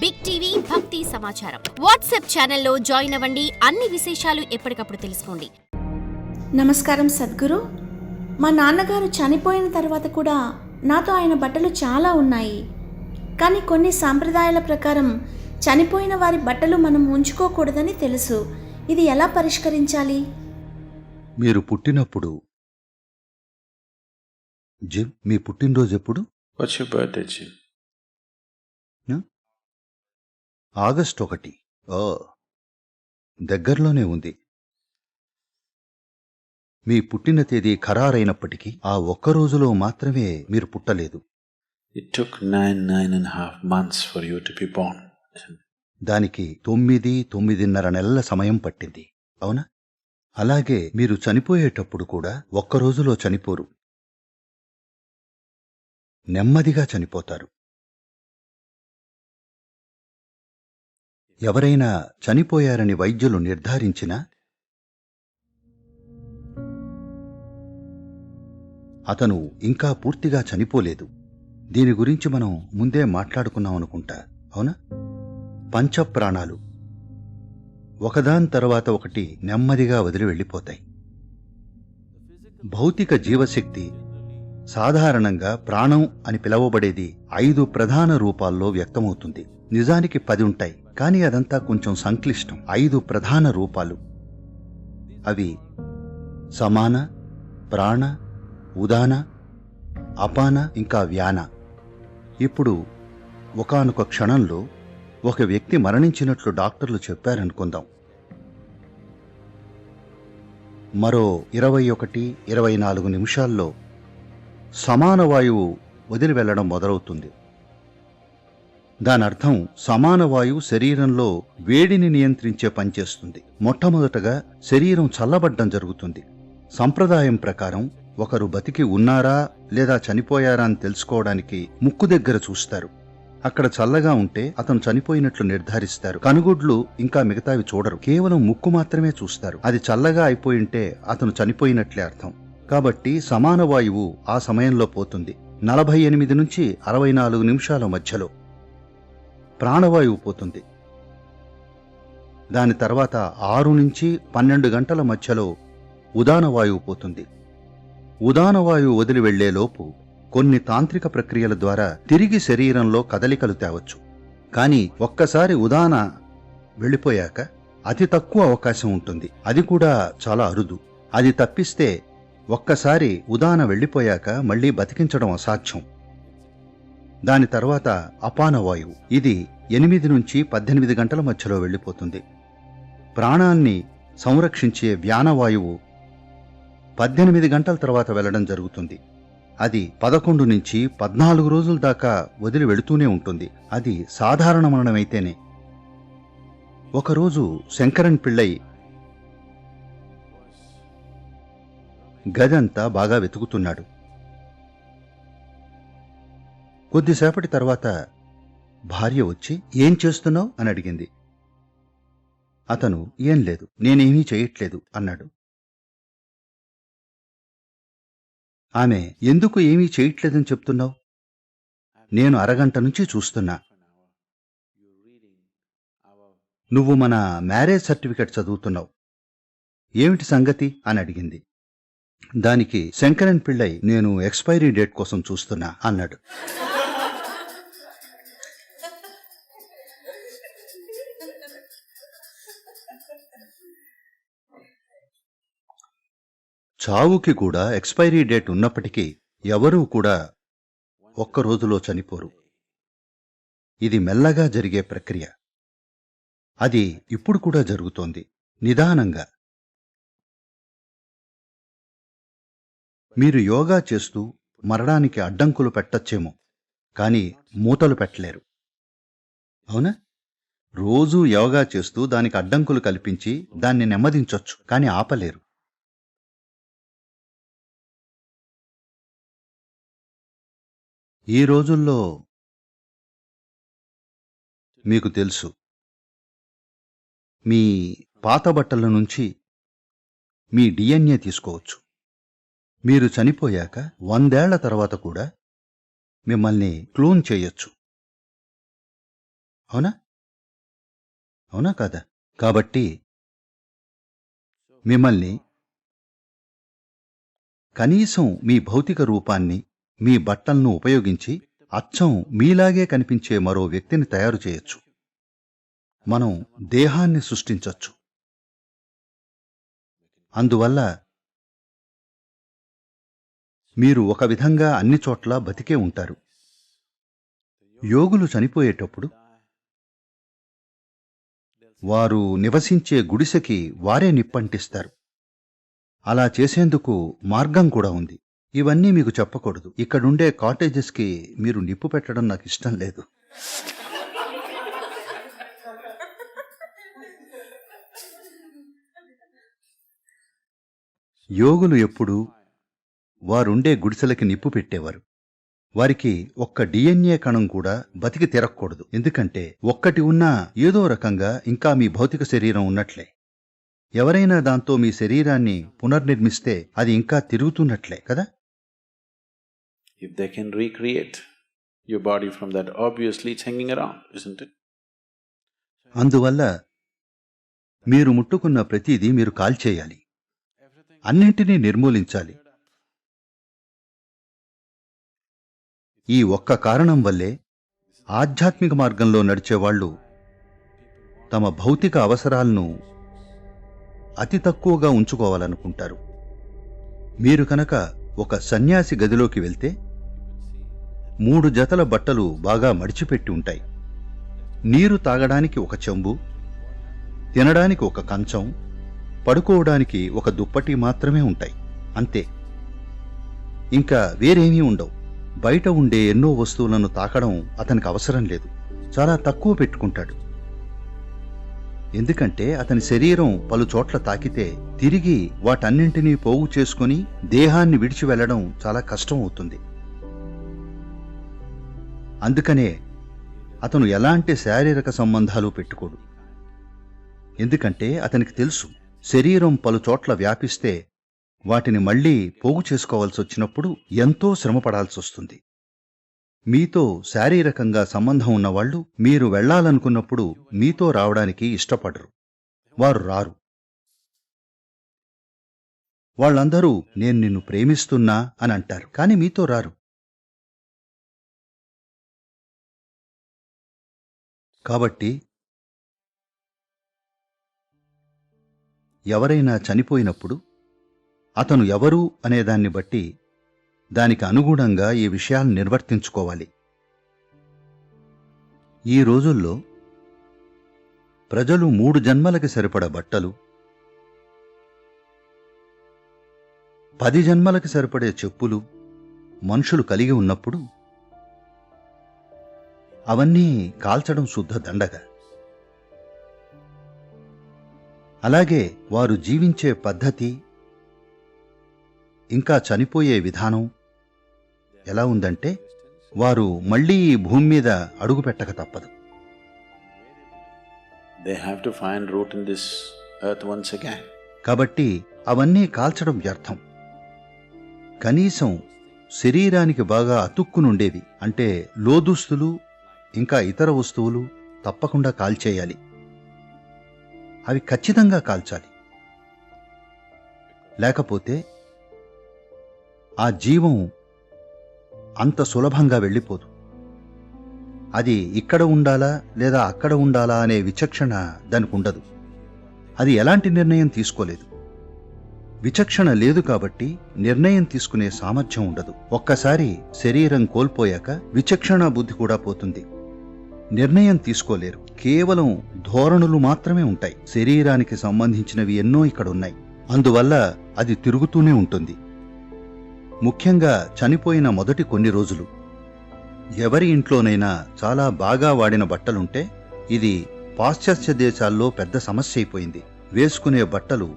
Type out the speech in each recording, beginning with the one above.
Big TV భక్తి సమాచారం WhatsApp ఛానల్లో జాయిన్ అవ్వండి. అన్ని విశేషాలు ఎప్పటికప్పుడు తెలుసుకోండి. నమస్కారం సద్గురు. మా నాన్నగారు చనిపోయిన తర్వాత కూడా నాతో ఆయన బట్టలు చాలా ఉన్నాయి. కానీ కొన్ని సాంప్రదాయాల ప్రకారం చనిపోయిన వారి బట్టలు మనం ఉంచుకోకూడదని తెలుసు. ఇది ఎలా పరిష్కరించాలి? మీరు పుట్టినప్పుడు జిమ్, మీ పుట్టినరోజు ఎప్పుడు? What's your birthday, Jim? August 1. దగ్గరలోనే ఉంది. మీ పుట్టిన తేదీ ఖరారైనప్పటికీ ఆ ఒక్క రోజులో మాత్రమే మీరు పుట్టలేదు. It took 9.5 months for you to be born. దానికి 9.5 నెలల సమయం పట్టింది, అవునా? అలాగే మీరు చనిపోయేటప్పుడు కూడా ఒక్క రోజులో చనిపోరు, నెమ్మదిగా చనిపోతారు. ఎవరైనా చనిపోయారని వైద్యులు నిర్ధారించినా అతను ఇంకా పూర్తిగా చనిపోలేదు. దీని గురించి మనం ముందే మాట్లాడుకున్నాం అనుకుంటా, అవునా? పంచప్రాణాలు ఒకదాని తర్వాత ఒకటి నెమ్మదిగా వదిలి వెళ్ళిపోతాయి. భౌతిక జీవశక్తి సాధారణంగా ప్రాణం అని పిలవబడేది 5 ప్రధాన రూపాల్లో వ్యక్తమవుతుంది. నిజానికి 10 ఉంటాయి, కానీ అదంతా కొంచెం సంక్లిష్టం. 5 ప్రధాన రూపాలు. అవి సమాన, ప్రాణ, ఉదాన, అపాన, ఇంకా వ్యాన. ఇప్పుడు ఒకానొక క్షణంలో ఒక వ్యక్తి మరణించినట్లు డాక్టర్లు చెప్పారనుకుందాం. మరో 21-24 నిమిషాల్లో సమాన వాయువు వదిలి వెళ్లడం మొదలవుతుంది. దానర్థం సమాన వాయువు శరీరంలో వేడిని నియంత్రించే పనిచేస్తుంది. మొట్టమొదటగా శరీరం చల్లబడ్డం జరుగుతుంది. సంప్రదాయం ప్రకారం ఒకరు బతికి ఉన్నారా లేదా చనిపోయారా అని తెలుసుకోవడానికి ముక్కు దగ్గర చూస్తారు. అక్కడ చల్లగా ఉంటే అతను చనిపోయినట్లు నిర్ధారిస్తారు. కనుగుడ్లు ఇంకా మిగతావి చూడరు, కేవలం ముక్కు మాత్రమే చూస్తారు. అది చల్లగా అయిపోయింటే అతను చనిపోయినట్లే అర్థం. కాబట్టి సమాన వాయువు ఆ సమయంలో పోతుంది. 48 నుంచి 64 నిమిషాల మధ్యలో ప్రాణవాయువు పోతుంది. దాని తర్వాత 6 నుంచి 12 గంటల మధ్యలో ఉదానవాయువు పోతుంది. ఉదానవాయువు వదిలి వెళ్లేలోపు కొన్ని తాంత్రిక ప్రక్రియల ద్వారా తిరిగి శరీరంలో కదలికలు తేవచ్చు. కానీ ఒక్కసారి ఉదాన వెళ్ళిపోయాక అతి తక్కువ అవకాశం ఉంటుంది. అది కూడా చాలా అరుదు. అది తప్పిస్తే ఒక్కసారి ఉదాన వెళ్ళిపోయాక మళ్లీ బతికించడం అసాధ్యం. దాని తర్వాత అపానవాయువు. ఇది 8 నుంచి 18 గంటల మధ్యలో వెళ్ళిపోతుంది. ప్రాణాన్ని సంరక్షించే వ్యానవాయువు 18 గంటల తర్వాత వెళ్లడం జరుగుతుంది. అది 11 నుంచి 14 రోజుల దాకా వదిలి వెళుతూనే ఉంటుంది. అది సాధారణ మరణమైతేనే. ఒకరోజు శంకరన్ పిళ్ళై గదంతా బాగా వెతుకుతున్నాడు. కొద్దిసేపటి తర్వాత భార్య వచ్చి, "ఏం చేస్తున్నావు?" అని అడిగింది. అతను, "ఏం లేదు, నేనేమీ చేయట్లేదు" అన్నాడు. ఆమె, "ఎందుకు ఏమీ చేయట్లేదని చెప్తున్నావు?" "నేను అరగంట నుంచి చూస్తున్నా. నువ్వు మన మ్యారేజ్ సర్టిఫికెట్ చదువుతున్నావు. ఏమిటి సంగతి?" అని అడిగింది. దానికి శంకరన్ పిళ్ళై, "నేను ఎక్స్పైరీ డేట్ కోసం చూస్తున్నా" అన్నాడు. చావుకి కూడా ఎక్స్పైరీ డేట్ ఉన్నప్పటికీ ఎవరూ కూడా ఒక్క రోజులో చనిపోరు. ఇది మెల్లగా జరిగే ప్రక్రియ. అది ఇప్పుడు కూడా జరుగుతోంది, నిదానంగా. మీరు యోగా చేస్తూ మరణానికి అడ్డంకులు పెట్టచ్చేమో, కానీ మూతలు పెట్టలేరు, అవునా? రోజూ యోగా చేస్తూ దానికి అడ్డంకులు కల్పించి దాన్ని నెమ్మదించొచ్చు, కానీ ఆపలేరు. ఈ రోజుల్లో మీకు తెలుసు, మీ పాత బట్టల నుంచి మీ DNA తీసుకోవచ్చు. మీరు చనిపోయాక 100 ఏళ్ల తర్వాత కూడా మిమ్మల్ని క్లోన్ చేయొచ్చు. అవునా? అవునా కాదా? కాబట్టి మిమ్మల్ని కనీసం మీ భౌతిక రూపాన్ని, మీ బట్టలను ఉపయోగించి అచ్చం మీలాగే కనిపించే మరో వ్యక్తిని తయారు చేయొచ్చు. మనం దేహాన్ని సృష్టించొచ్చు. అందువల్ల మీరు ఒక విధంగా అన్ని చోట్ల బతికే ఉంటారు. యోగులు చనిపోయేటప్పుడు వారు నివసించే గుడిసెకి వారే నిప్పంటిస్తారు. అలా చేసేందుకు మార్గం కూడా ఉంది. ఇవన్నీ మీకు చెప్పకూడదు. ఇక్కడుండే కాటేజెస్కి మీరు నిప్పు పెట్టడం నాకు ఇష్టం లేదు. యోగులు ఎప్పుడూ వారుండే గుడిసెలకి నిప్పు పెట్టేవారు. వారికి ఒక్క DNA కణం కూడా బతికి తిరగకూడదు. ఎందుకంటే ఒక్కటి ఉన్నా ఏదో రకంగా ఇంకా మీ భౌతిక శరీరం ఉన్నట్లే. ఎవరైనా దాంతో మీ శరీరాన్ని పునర్నిర్మిస్తే అది ఇంకా తిరుగుతున్నట్లే కదా? If they can recreate your body from that, obviously it's hanging around, isn't it? అందువల్ల మీరు ముట్టుకున్న ప్రతిదీ మీరు కాల్చేయాలి. అన్నింటినీ నిర్మూలించాలి. ఈ ఒక్క కారణం వల్లే ఆధ్యాత్మిక మార్గంలో నడిచేవాళ్లు తమ భౌతిక అవసరాలను అతి తక్కువగా ఉంచుకోవాలనుకుంటారు. మీరు కనుక ఒక సన్యాసి గదిలోకి వెళ్తే 3 జతల బట్టలు బాగా మడిచిపెట్టి ఉంటాయి. నీరు తాగడానికి ఒక చెంబు, తినడానికి ఒక కంచం, పడుకోవడానికి ఒక దుప్పటి మాత్రమే ఉంటాయి. అంతే, ఇంకా వేరేమీ ఉండవు. బయట ఉండే ఎన్నో వస్తువులను తాకడం అతనికి అవసరం లేదు. చాలా తక్కువ పెట్టుకుంటాడు. ఎందుకంటే అతని శరీరం పలు చోట్ల తాకితే తిరిగి వాటన్నింటినీ పోగు చేసుకుని దేహాన్ని విడిచి వెళ్లడం చాలా కష్టం అవుతుంది. అందుకనే అతను ఎలాంటి శారీరక సంబంధాలు పెట్టుకోడు. ఎందుకంటే అతనికి తెలుసు, శరీరం పలు చోట్ల వ్యాపిస్తే వాటిని మళ్లీ పోగు చేసుకోవాల్సి వచ్చినప్పుడు ఎంతో శ్రమపడాల్సొస్తుంది. మీతో శారీరకంగా సంబంధం ఉన్నవాళ్లు మీరు వెళ్లాలనుకున్నప్పుడు మీతో రావడానికి ఇష్టపడరు. వారు రారు. వాళ్ళందరూ నేను నిన్ను ప్రేమిస్తున్నా అని అంటారు, కానీ మీతో రారు. కాబట్టి ఎవరైనా చనిపోయినప్పుడు అతను ఎవరు అనేదాన్ని బట్టి దానికి అనుగుణంగా ఈ విషయాలను నిర్వర్తించుకోవాలి. ఈ రోజుల్లో ప్రజలు 3 జన్మలకి సరిపడ బట్టలు, 10 జన్మలకి సరిపడే చెప్పులు మనుషులు కలిగి ఉన్నప్పుడు అవన్నీ కాల్చడం శుద్ధ దండగ. అలాగే వారు జీవించే పద్ధతి ఇంకా చనిపోయే విధానం ఎలా ఉందంటే వారు మళ్లీ ఈ భూమి మీద అడుగు పెట్టక తప్పదు. They have to find root in this earth once again. కాబట్టి అవన్నీ కాల్చడం వ్యర్థం. కనీసం శరీరానికి బాగా అతుక్కునుండేవి అంటే లోదుస్తులు ఇంకా ఇతర వస్తువులు తప్పకుండా కాల్చేయాలి. అవి ఖచ్చితంగా కాల్చాలి. లేకపోతే ఆ జీవం అంత సులభంగా వెళ్ళిపోదు. అది ఇక్కడ ఉండాలా లేదా అక్కడ ఉండాలా అనే విచక్షణ దానికి ఉండదు. అది ఎలాంటి నిర్ణయం తీసుకోలేదు. విచక్షణ లేదు కాబట్టి నిర్ణయం తీసుకునే సామర్థ్యం ఉండదు. ఒక్కసారి శరీరం కోల్పోయాక విచక్షణ బుద్ధి కూడా పోతుంది. నిర్ణయం తీసుకోలేరు. కేవలం ధోరణులు మాత్రమే ఉంటాయి. శరీరానికి సంబంధించినవి ఎన్నో ఇక్కడున్నాయి. అందువల్ల అది తిరుగుతూనే ఉంటుంది. ముఖ్యంగా చనిపోయిన మొదటి కొన్ని రోజులు ఎవరి ఇంట్లోనైనా చాలా బాగా వాడిన బట్టలుంటే ఇది పాశ్చాత్య దేశాల్లో పెద్ద సమస్య అయిపోయింది. వేసుకునే బట్టలు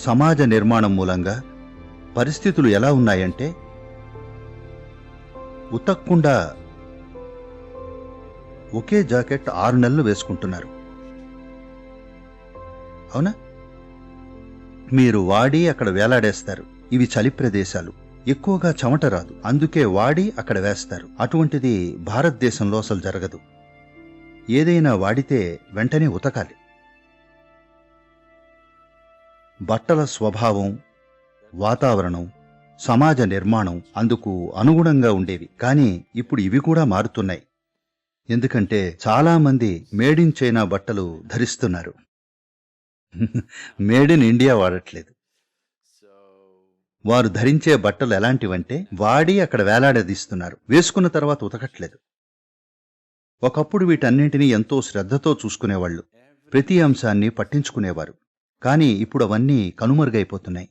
సమాజ నిర్మాణం మూలంగా పరిస్థితులు ఎలా ఉన్నాయంటే ఉతక్కుండా ఒకే జాకెట్ 6 నెలలు వేసుకుంటున్నారు. అవునా? మీరు వాడి అక్కడ వేలాడేస్తారు. ఇవి చలి ప్రదేశాలు, ఎక్కువగా చెమట రాదు, అందుకే వాడి అక్కడ వేస్తారు. అటువంటిది భారతదేశంలో అసలు జరగదు. ఏదైనా వాడితే వెంటనే ఉతకాలి. బట్టల స్వభావం, వాతావరణం, సమాజ నిర్మాణం అందుకు అనుగుణంగా ఉండేవి. కానీ ఇప్పుడు ఇవి కూడా మారుతున్నాయి. ఎందుకంటే చాలామంది మేడ్ ఇన్ చైనా బట్టలు ధరిస్తున్నారు. మేడ్ ఇన్ ఇండియా వాడట్లేదు. వారు ధరించే బట్టలు ఎలాంటివంటే వాడి అక్కడ వేలాడదీస్తున్నారు, వేసుకున్న తర్వాత ఉతకట్లేదు. ఒకప్పుడు వీటన్నింటినీ ఎంతో శ్రద్ధతో చూసుకునేవాళ్లు, ప్రతి అంశాన్ని పట్టించుకునేవారు. కానీ ఇప్పుడు అవన్నీ కనుమరుగైపోతున్నాయి.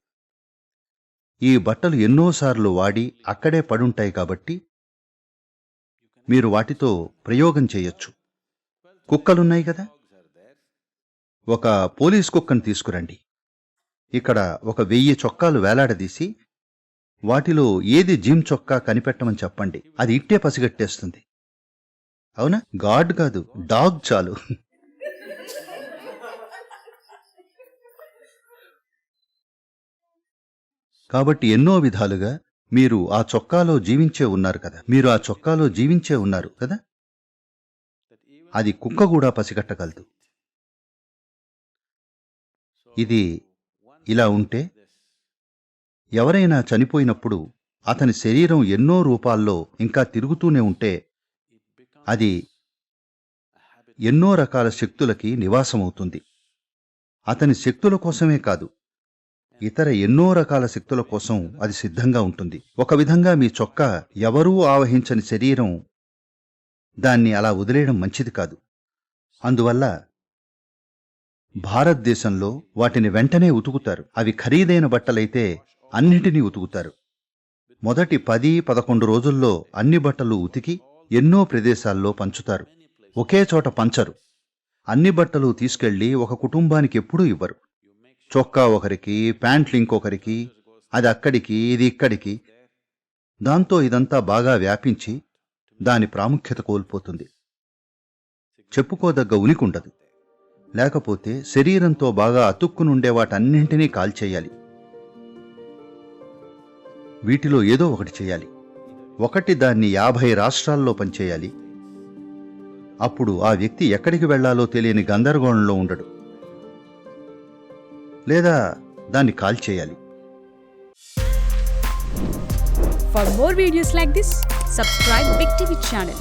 ఈ బట్టలు ఎన్నోసార్లు వాడి అక్కడే పడుంటాయి కాబట్టి మీరు వాటితో ప్రయోగం చేయొచ్చు. కుక్కలున్నాయి కదా, ఒక పోలీస్ కుక్కను తీసుకురండి. ఇక్కడ 1000 చొక్కాలు వేలాడదీసి వాటిలో ఏది జిమ్ చొక్కా కనిపెట్టమని చెప్పండి, అది ఇట్టే పసిగట్టేస్తుంది. అవునా? గాడ్ కాదు, డాగ్ చాలు. కాబట్టి ఎన్నో విధాలుగా మీరు ఆ చొక్కాలో జీవించే ఉన్నారు కదా, అది కుక్క కూడా పసిగట్టగలదు. ఇది ఇలా ఉంటే ఎవరైనా చనిపోయినప్పుడు అతని శరీరం ఎన్నో రూపాల్లో ఇంకా తిరుగుతూనే ఉంటే అది ఎన్నో రకాల శక్తులకి నివాసమవుతుంది. అతని శక్తుల కోసమే కాదు, ఇతర ఎన్నో రకాల శక్తుల కోసం అది సిద్ధంగా ఉంటుంది. ఒక విధంగా మీ చొక్కా ఎవరూ ఆవహించని శరీరం, దాన్ని అలా వదిలేయడం మంచిది కాదు. అందువల్ల భారతదేశంలో వాటిని వెంటనే ఉతుకుతారు. అవి ఖరీదైన బట్టలైతే అన్నిటినీ ఉతుకుతారు. మొదటి 10-11 రోజుల్లో అన్ని బట్టలు ఉతికి ఎన్నో ప్రదేశాల్లో పంచుతారు. ఒకే చోట పంచరు. అన్ని బట్టలు తీసుకెళ్లి ఒక కుటుంబానికి ఎప్పుడూ ఇవ్వరు. చొక్కా ఒకరికి, ప్యాంట్లు ఇంకొకరికి, అది అక్కడికి, ఇది ఇక్కడికి. దాంతో ఇదంతా బాగా వ్యాపించి దాని ప్రాముఖ్యత కోల్పోతుంది. చెప్పుకోదగ్గ ఉనికుండదు. లేకపోతే శరీరంతో బాగా అతుక్కునుండే వాటన్నింటినీ కాల్చేయాలి. వీటిలో ఏదో ఒకటి చేయాలి. ఒకటి దాన్ని 50 రాష్ట్రాల్లో పనిచేయాలి. అప్పుడు ఆ వ్యక్తి ఎక్కడికి వెళ్లాలో తెలియని గందరగోళంలో ఉండడు. లేదా దాన్ని కాల్చేయాలి. For more videos like this, subscribe Big TV channel.